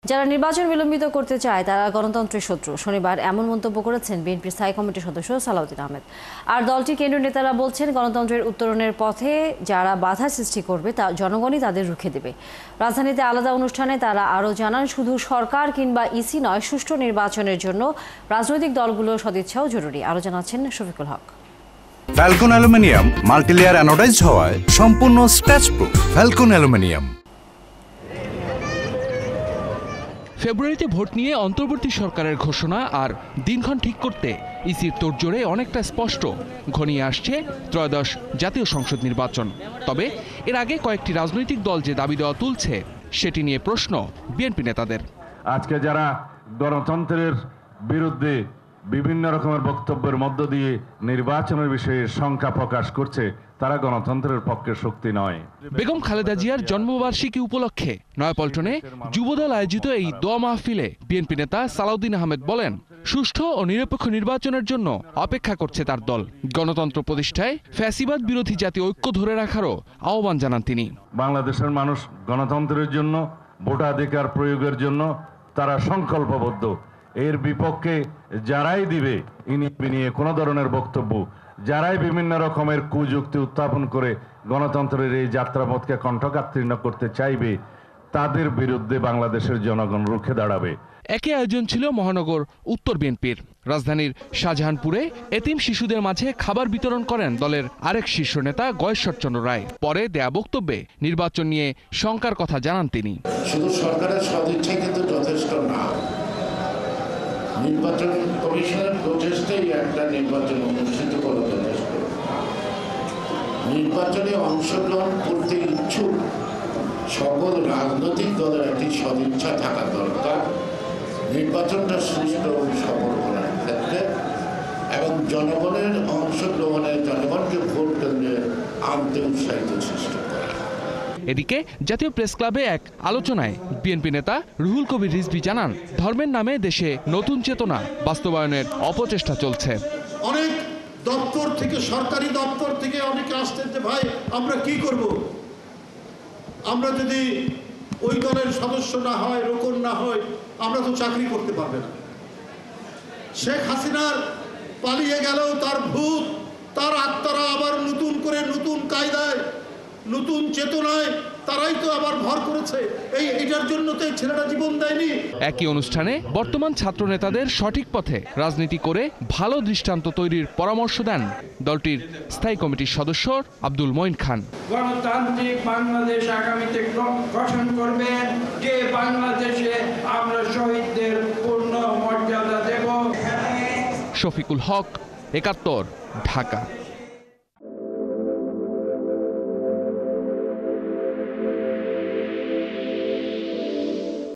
যারা নির্বাচন বিলম্বিত করতে চায় তারা গণতন্ত্রের শত্রু। শনিবার এমন মন্তব্য করেছেন বিএনপির স্থায়ী কমিটির সদস্য সালাউদ্দিন আহমেদ। আর দলটির কেন্দ্রীয় নেতারা বলছেন, গণতন্ত্রের উত্তরণের পথে যারা বাধা সৃষ্টি করবে তা জনগণই তাদের রুখে দেবে। রাজধানীতে আলাদা অনুষ্ঠানে তারা আরও জানান, শুধু সরকার কিংবা ইসি নয়, সুষ্ঠু নির্বাচনের জন্য রাজনৈতিক দলগুলোর সদিচ্ছাও জরুরি। আরও জানাচ্ছেন শফিকুল হক। ফ্যালকন অ্যালুমিনিয়াম মাল্টিলেয়ার অ্যানোডাইজড হওয়ায় সম্পূর্ণ স্ক্র্যাচ প্রুফ। Falcon aluminium. ফেব্রুয়ারিতে ভোট নিয়ে অন্তর্বর্তী সরকারের ঘোষণা আর দিনক্ষণ ঠিক করতে ইসির তোড়জোড়ে অনেকটা স্পষ্ট। ঘনিয়ে আসছে ত্রয়োদশ জাতীয় সংসদ নির্বাচন। তবে এর আগে কয়েকটি রাজনৈতিক দল যে দাবি দেওয়া তুলছে সেটি নিয়ে প্রশ্ন বিএনপি নেতাদের। আজকে যারা গণতন্ত্রের বিরুদ্ধে বিভিন্ন রকমের বক্তব্যের মধ্য দিয়ে নির্বাচনের বিষয়ে শঙ্কা প্রকাশ করছে, তারা গণতন্ত্রের পক্ষে শক্তি নয়। বেগম খালেদা জিয়ার জন্মবার্ষিকী উপলক্ষে নয়াপল্টনে যুবদল আয়োজিত এই দোয়া মাহফিলে বিএনপি নেতা সালাউদ্দিন আহমেদ বলেন, সুষ্ঠু ও নিরপেক্ষ নির্বাচনের জন্য অপেক্ষা করছে তার দল। গণতন্ত্র প্রতিষ্ঠায় ফ্যাসিবাদ বিরোধী জাতীয় ঐক্য ধরে রাখারও আহ্বান জানান তিনি। বাংলাদেশের মানুষ গণতন্ত্রের জন্য, ভোটাধিকার প্রয়োগের জন্য তারা সংকল্পবদ্ধ। এর বিপক্ষে যারাই দিবে নিয়ে কোনো ধরনের বক্তব্য, যারাই বিভিন্ন রকমের কুযুক্তি উত্থাপন করে গণতন্ত্রের এই যাত্রাপথকে কণ্ঠকাত্তীর্ণ করতে চাইবে, তাদের বিরুদ্ধে বাংলাদেশের জনগণ রুখে দাঁড়াবে। একই আয়োজন ছিল মহানগর উত্তর বিএনপির। রাজধানীর শাহজাহানপুরে এতিম শিশুদের মাঝে খাবার বিতরণ করেন দলের আরেক শীর্ষ নেতা গয়েশ্বরচন্দ্র রায়। পরে দেয়া বক্তব্যে নির্বাচন নিয়ে শঙ্কার কথা জানান তিনি। শুধু সরকারের সদিচ্ছা কিন্তু যথেষ্ট না, নির্বাচন কমিশনের প্রচেষ্টাই একটা নির্বাচন অনুষ্ঠিত করা যথেষ্ট। নির্বাচনে অংশগ্রহণ করতে ইচ্ছুক সকল রাজনৈতিক দলের একটি সদিচ্ছা থাকা দরকার নির্বাচনটা সুষ্ঠু এবং সফল করার ক্ষেত্রে, এবং জনগণের অংশগ্রহণে জনগণকে ভোট কেন্দ্রে আনতে উৎসাহিত সৃষ্টি করা। এদিকে জাতীয় প্রেস ক্লাবে এক আলোচনায় বিএনপি নেতা রুহুল কবির রিজভী জানান, ধর্মের নামে দেশে নতুন চেতনা বাস্তবায়নের অপচেষ্টা চলছে। অনেক দপ্তর থেকে, সরকারি দপ্তর থেকে অনেকে আসতেন যে ভাই আমরা কি করব, আমরা যদি ওই দলের সদস্য না হয়, রোকন না হয়, আমরা তো চাকরি করতে পারবে না। শেখ হাসিনার পালিয়ে গেলেও তার ভূত, তার আত্মারা আবার নতুন করে নতুন কায়দায়, নতুন চেতনায় তারাই তো আবার ভর করেছে। এইটার জন্য তো ছেলেটা জীবন দেয়নি। একই অনুষ্ঠানে বর্তমান ছাত্র নেতাদের সঠিক পথে রাজনীতি করে ভালো দৃষ্টান্ত তৈরির পরামর্শ দেন দলটির স্থায়ী কমিটির সদস্য আব্দুল মঈন খান। গণতান্ত্রিক বাংলাদেশ আগামীতে গঠন করবেন, যে বাংলাদেশে আমরা শহীদদের পূর্ণ মর্যাদা দেব। শফিকুল হক, ৭১, ঢাকা।